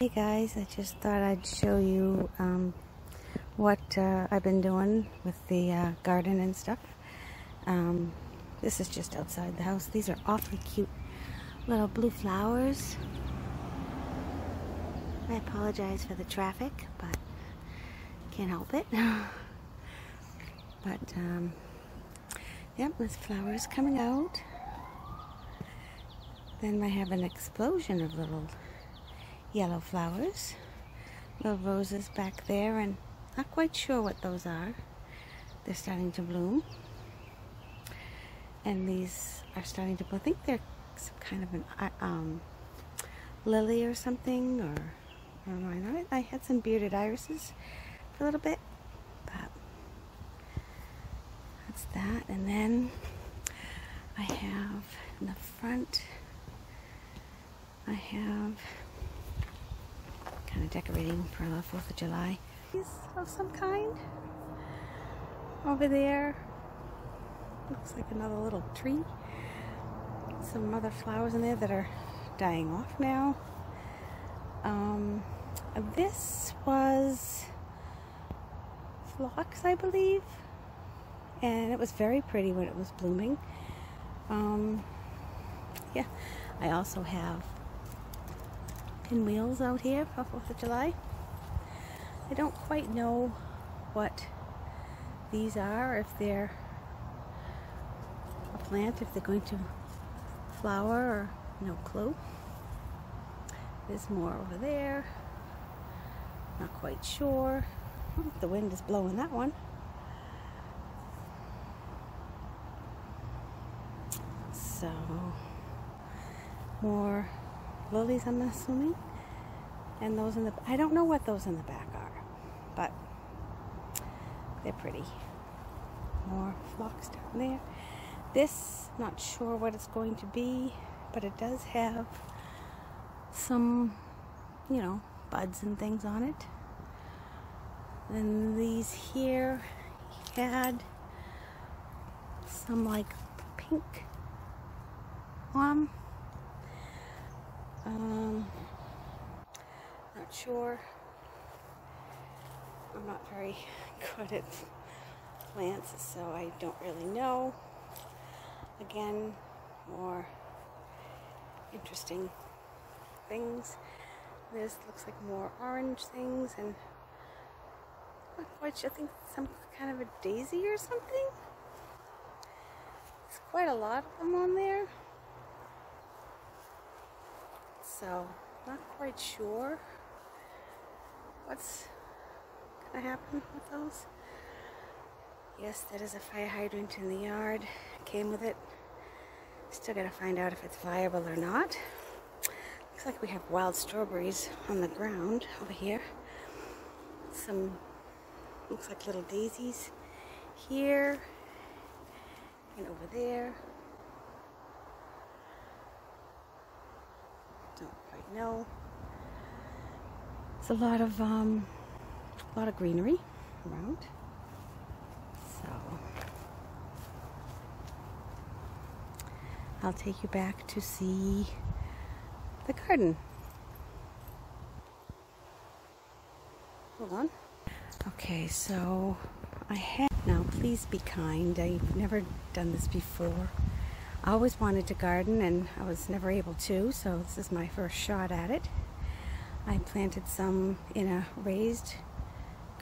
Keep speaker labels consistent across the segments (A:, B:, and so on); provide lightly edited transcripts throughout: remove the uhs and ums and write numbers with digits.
A: Hey guys, I just thought I'd show you what I've been doing with the garden and stuff. This is just outside the house. These are awfully cute little blue flowers. I apologize for the traffic, but can't help it. But yep, there's flowers coming out. Then I have an explosion of little yellow flowers, little roses back there, and not quite sure what those are. They're starting to bloom, and these are starting to bloom. I think they're some kind of an lily or something, or I don't know. I had some bearded irises for a little bit, but that's that. And then I have in the front, I have kind of decorating for the 4th of July. Of some kind. Over there, looks like another little tree. Some other flowers in there that are dying off now. This was phlox, I believe, and it was very pretty when it was blooming. Yeah, I also have pinwheels out here for 4th of July. I don't quite know what these are, if they're a plant, if they're going to flower, or no clue. There's more over there. Not quite sure. Oh, the wind is blowing that one. So, more lilies, I'm assuming. And those in the, I don't know what those in the back are, but they're pretty. More phlox down there. This, not sure what it's going to be, but it does have some, you know, buds and things on it. And these here had some like pink on them. Not sure. I'm not very good at plants, so I don't really know. Again, more interesting things. This looks like more orange things, and not quite sure, I think some kind of a daisy or something. There's quite a lot of them on there, so not quite sure what's gonna happen with those. Yes, that is a fire hydrant in the yard. Came with it. Still gotta find out if it's viable or not. Looks like we have wild strawberries on the ground over here. Some, looks like little daisies here and over there. Don't quite know. There's a lot of greenery around. So I'll take you back to see the garden. Hold on. Okay, so I have, now please be kind, I've never done this before. I always wanted to garden and I was never able to, so this is my first shot at it. I planted some in a raised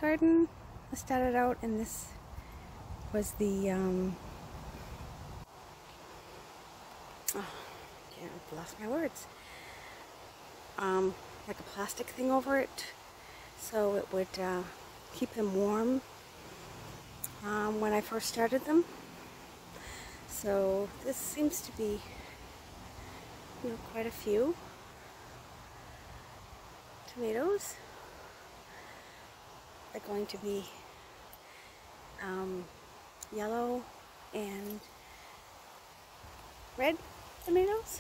A: garden. I started out, and this was the I've lost my words. Like a plastic thing over it, so it would keep them warm when I first started them. So this seems to be, you know, quite a few tomatoes. They're going to be yellow and red tomatoes.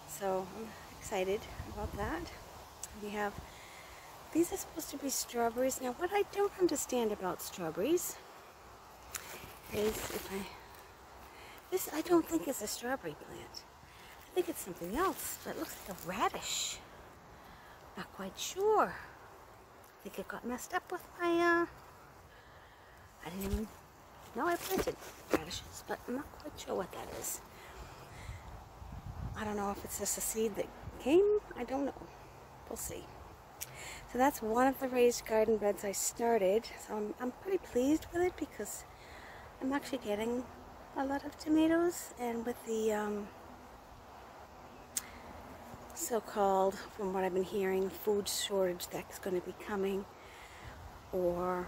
A: So I'm excited about that. We have, these are supposed to be strawberries. Now what I don't understand about strawberries is this I don't think is a strawberry plant. I think it's something else, but it looks like a radish Not quite sure. I think it got messed up with my, I didn't even know I planted radishes, but I'm not quite sure what that is. I don't know if it's just a seed that came. I don't know. We'll see. So that's one of the raised garden beds I started. So I'm pretty pleased with it because I'm actually getting a lot of tomatoes, and with the so-called, from what I've been hearing, food shortage that's going to be coming, or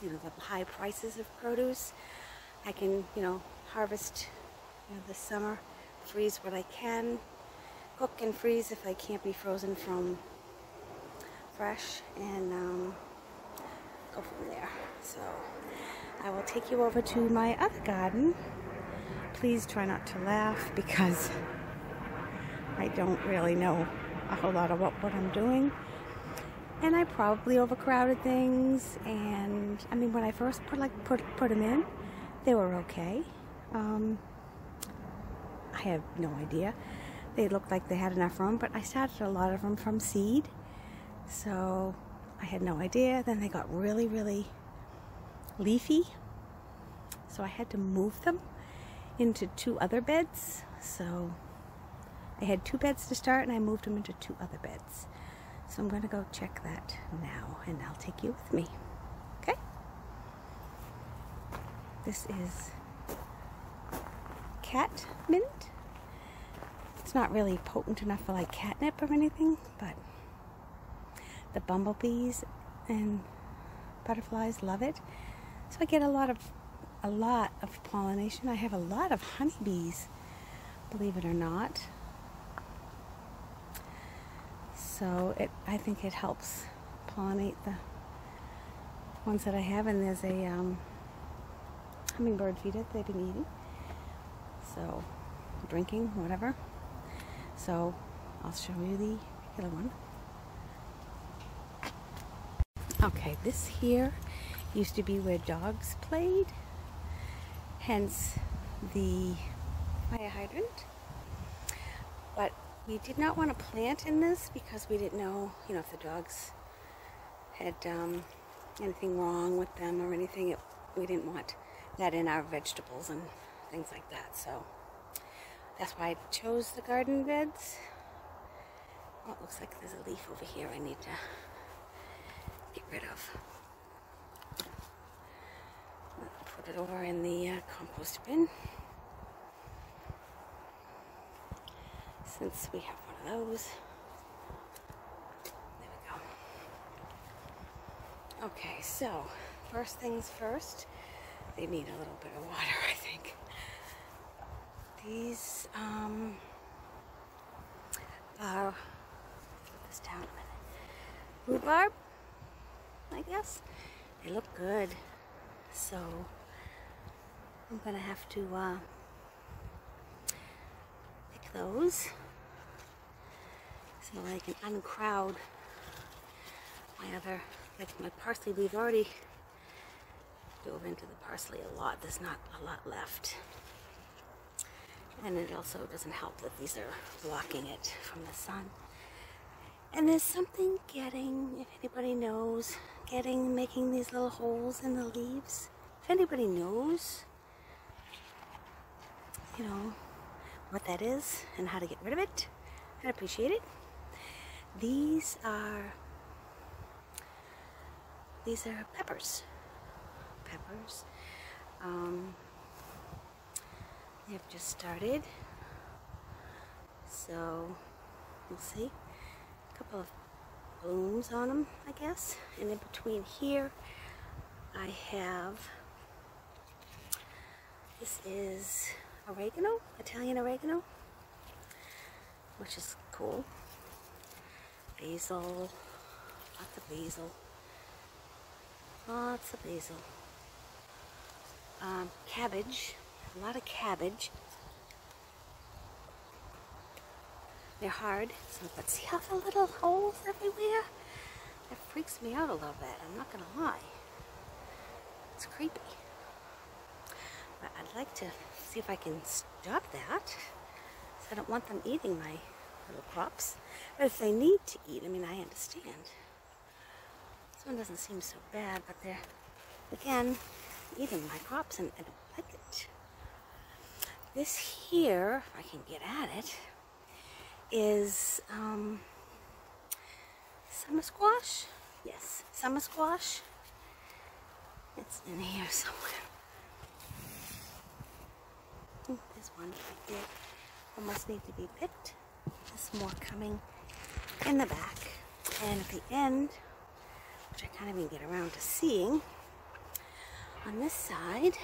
A: the high prices of produce, I can harvest this summer, freeze what I can, cook and freeze if I can't be frozen from fresh, and go from there. So I will take you over to my other garden. Please try not to laugh because I don't really know a whole lot about what I'm doing, and I probably overcrowded things. And I mean, when I first put them in, they were okay. I have no idea. They looked like they had enough room, but I started a lot of them from seed, so I had no idea. Then they got really, really leafy, so I had to move them into 2 other beds. So I had 2 beds to start, and I moved them into 2 other beds. So I'm going to go check that now, and I'll take you with me. Okay? This is cat mint. It's not really potent enough for like catnip or anything, but the bumblebees and butterflies love it. So I get a lot of pollination. I have a lot of honeybees, believe it or not. So I think it helps pollinate the ones that I have. And there's a hummingbird feeder they've been eating, so drinking, whatever. So I'll show you the regular one. Okay, this here used to be where dogs played, hence the fire hydrant. But we did not want to plant in this because we didn't know, if the dogs had anything wrong with them or anything. We didn't want that in our vegetables and things like that. So that's why I chose the garden beds. Oh, it looks like there's a leaf over here I need to get rid of. Put it over in the compost bin, since we have one of those. There we go. Okay, so first things first, they need a little bit of water, I think. These are, put this down a minute, rhubarb, I guess. They look good, so I'm gonna have to pick those so I can uncrowd my other, like my parsley. We've already dove into the parsley a lot. There's not a lot left. And it also doesn't help that these are blocking it from the sun. And there's something if anybody knows, making these little holes in the leaves. If anybody knows, what that is and how to get rid of it, I'd appreciate it. These are peppers. They've just started, so we'll see. A couple of blooms on them, I guess. And in between here, I have, this is oregano, Italian oregano, which is cool. Basil, lots of basil. Cabbage, a lot of cabbage. They're hard, but see all the little holes everywhere? That freaks me out a little bit, I'm not gonna lie. It's creepy. But I'd like to see if I can stop that. So I don't want them eating my little crops. But if they need to eat, I mean, I understand. This one doesn't seem so bad, but they're, again, eating my crops, and I don't like it. This here, if I can get at it, is summer squash. Yes, summer squash. It's in here somewhere. There's one right there. Almost need to be picked. There's more coming in the back. And at the end, which I can't even get around to seeing, on this side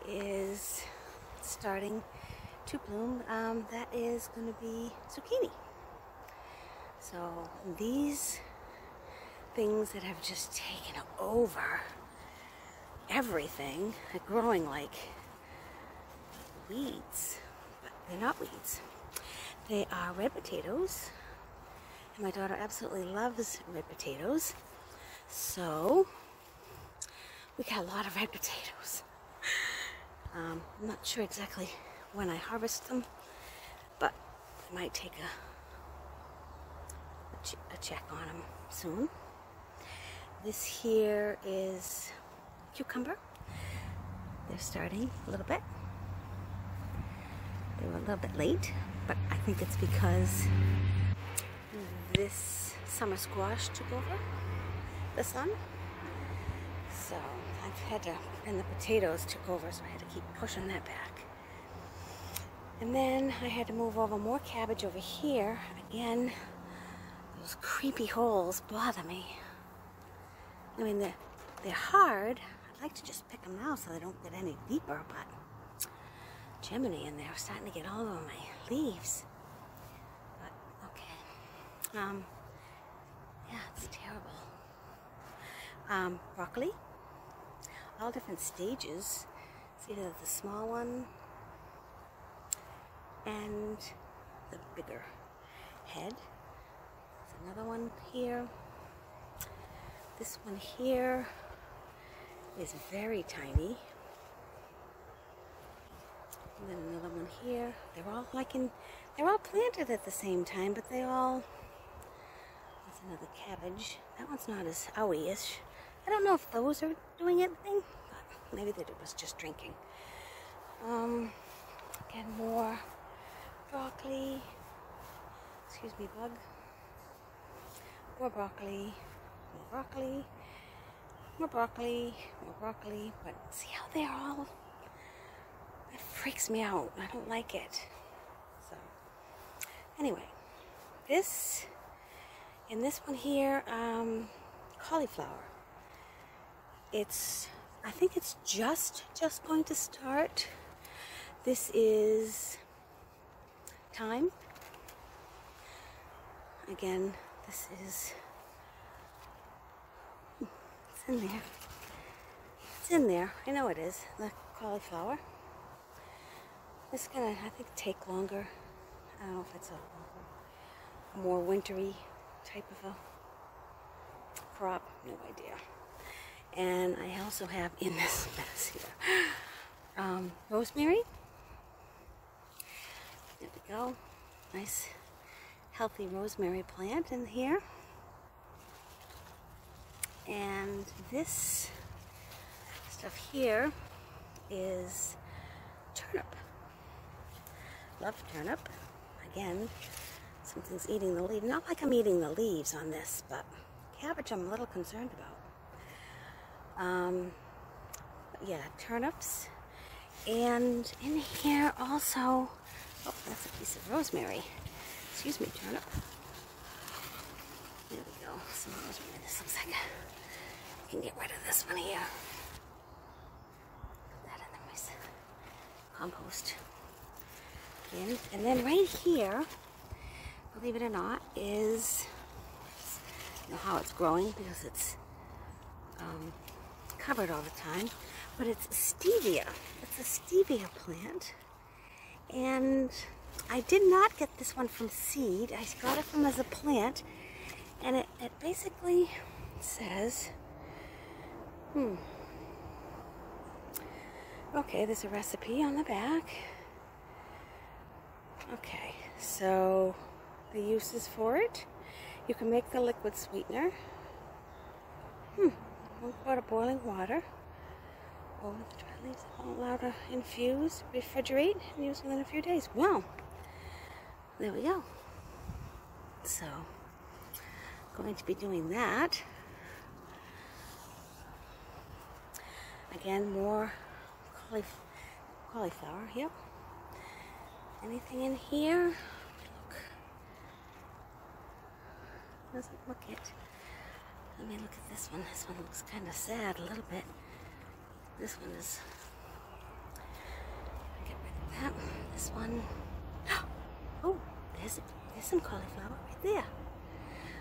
A: is starting to bloom. That is going to be zucchini. So these things that have just taken over everything are growing like weeds, but they're not weeds. They are red potatoes, and my daughter absolutely loves red potatoes, so we got a lot of red potatoes. I'm not sure exactly when I harvest them, but I might take a check on them soon. This here is cucumber. They're starting a little bit. They were a little bit late, but I think it's because this summer squash took over the sun. So I've had to, and the potatoes took over, so I had to keep pushing that back. And then I had to move over more cabbage over here. Again, those creepy holes bother me. I mean, they're hard. I'd like to just pick them now so they don't get any deeper, but Jiminy, and they're starting to get all over my leaves. But, okay. Yeah, it's terrible. Broccoli. All different stages. It's either the small one and the bigger head. There's another one here. This one here is very tiny. And then another one here. They're all they're all planted at the same time, but they all, that's another cabbage. That one's not as owie-ish. I don't know if those are doing anything, but maybe they was just drinking. Again, more broccoli. Excuse me, bug. More broccoli. More broccoli, more broccoli, more broccoli, but see how they're all, it freaks me out. I don't like it. So, anyway, this, and this one here, cauliflower. It's, I think it's just going to start. This is thyme. Again, this is, in there. It's in there. I know it is. The cauliflower. It's gonna, I think, take longer. I don't know if it's a more wintry type of a crop. No idea. And I also have in this mess here rosemary. There we go. Nice, healthy rosemary plant in here. And this stuff here is turnip. Love turnip. Again, something's eating the leaves. Not like I'm eating the leaves on this, but cabbage I'm a little concerned about. But yeah, turnips. And in here also, oh, that's a piece of rosemary. Excuse me, turnip. There we go. Some rosemary. This looks like I can get rid of this one here. Put that in the compost. And then right here, believe it or not, is, you know how it's growing because it's covered all the time, but it's stevia. It's a stevia plant, and I did not get this one from seed. I got it from as a plant, and it basically says, okay, there's a recipe on the back. Okay, so the uses for it. You can make the liquid sweetener. 1 quart of boiling water over the dry leaves. Allow to infuse, refrigerate, and use within a few days. Wow! There we go. So, going to be doing that. Again, more cauliflower. Yep. Anything in here? Look. Doesn't look it. Let me look at this one. This one looks kind of sad a little bit. This one is. Get rid of that. This one. Oh, there's some cauliflower right there.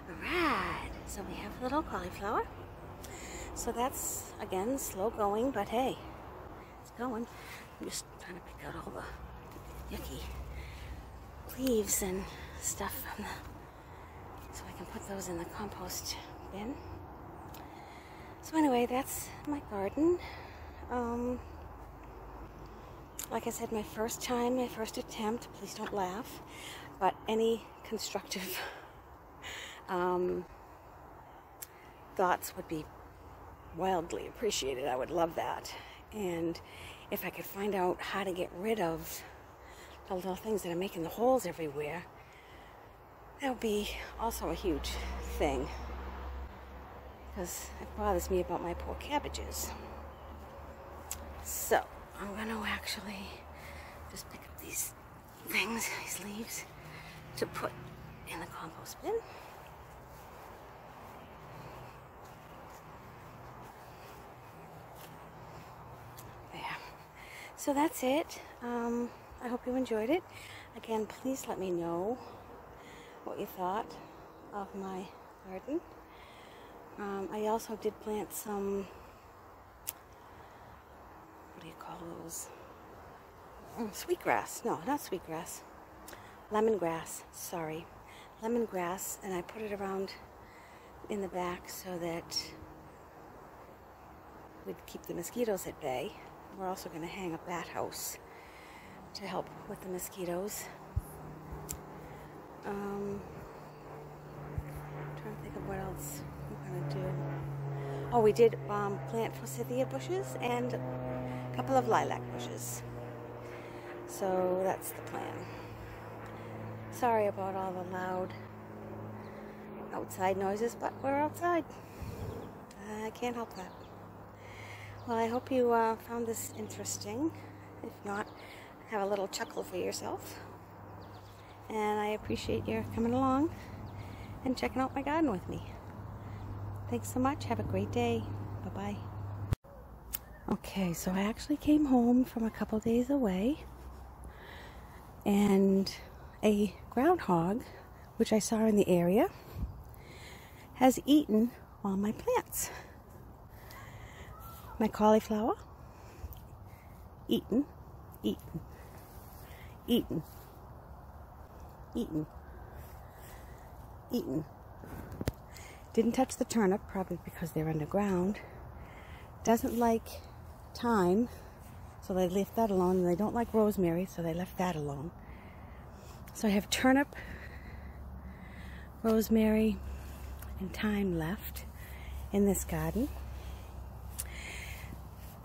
A: Alright. So we have a little cauliflower. So that's, again, slow going, but hey, it's going. I'm just trying to pick out all the yucky leaves and stuff from so I can put those in the compost bin. So anyway, that's my garden. Like I said, my first time, my first attempt. Please don't laugh, but any constructive thoughts would be wildly appreciated. I would love that. And if I could find out how to get rid of the little things that are making the holes everywhere, that would be also a huge thing, because it bothers me about my poor cabbages. So I'm going to actually just pick up these things, these leaves, to put in the compost bin. So that's it. I hope you enjoyed it. Again, please let me know what you thought of my garden. I also did plant some, what do you call those? Sweetgrass. No, not sweetgrass. Lemongrass. Sorry. Lemongrass. And I put it around in the back so that we'd keep the mosquitoes at bay. We're also going to hang a bat house to help with the mosquitoes. I'm trying to think of what else we're going to do. Oh, we did plant forsythia bushes and a couple of lilac bushes. So that's the plan. Sorry about all the loud outside noises, but we're outside. I can't help that. Well, I hope you found this interesting. If not, have a little chuckle for yourself. And I appreciate your coming along and checking out my garden with me. Thanks so much. Have a great day. Bye-bye. Okay, so I actually came home from a couple days away, and a groundhog, which I saw in the area, has eaten all my plants. My cauliflower, eaten, eaten, eaten, eaten, eaten. Didn't touch the turnip, probably because they're underground. Doesn't like thyme, so they left that alone. And they don't like rosemary, so they left that alone. So I have turnip, rosemary, and thyme left in this garden.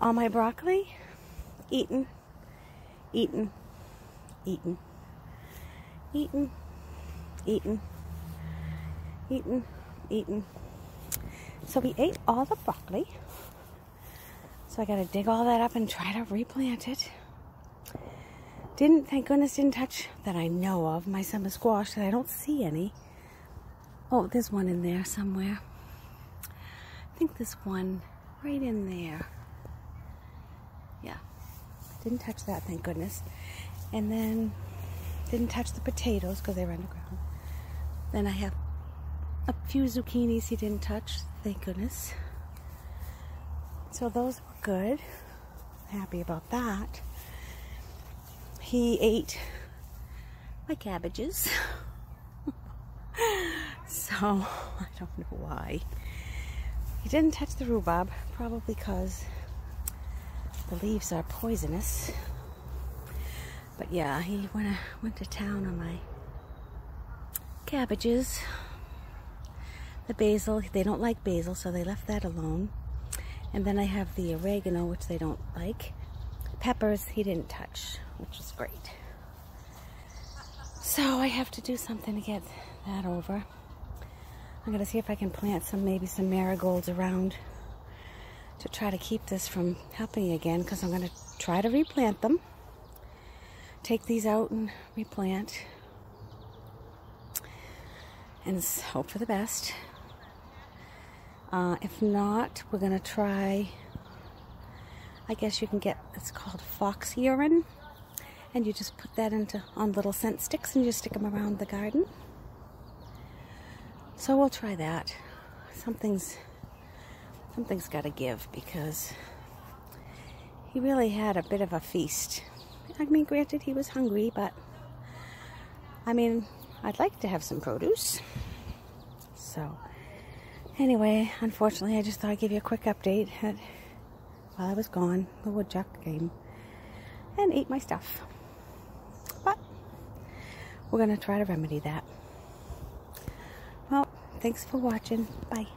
A: All my broccoli, eaten, eaten, eaten, eaten, eaten, eaten, eaten. So we ate all the broccoli. So I gotta dig all that up and try to replant it. Thank goodness didn't touch, that I know of, my summer squash, that I don't see any. Oh, there's one in there somewhere. I think this one right in there. Yeah, didn't touch that, thank goodness. And then didn't touch the potatoes because they were underground. Then I have a few zucchinis he didn't touch, thank goodness. So those were good. Happy about that. He ate my cabbages. So I don't know why. He didn't touch the rhubarb, probably because the leaves are poisonous. But yeah, he went to town on my cabbages. The basil, they don't like basil, so they left that alone. And then I have the oregano, which they don't like. Peppers, he didn't touch, which is great. So I have to do something to get that over. I'm gonna see if I can plant maybe some marigolds around to try to keep this from happening again, because I'm gonna try to replant them. Take these out and replant. And hope for the best. If not, we're gonna try, I guess you can get, it's called fox urine, and you just put that on little scent sticks and you stick them around the garden. So we'll try that. Something's got to give, because he really had a bit of a feast. I mean, granted, he was hungry, but I mean, I'd like to have some produce. So anyway, unfortunately, I just thought I'd give you a quick update. While I was gone, the woodchuck came and ate my stuff. But we're going to try to remedy that. Well, thanks for watching. Bye.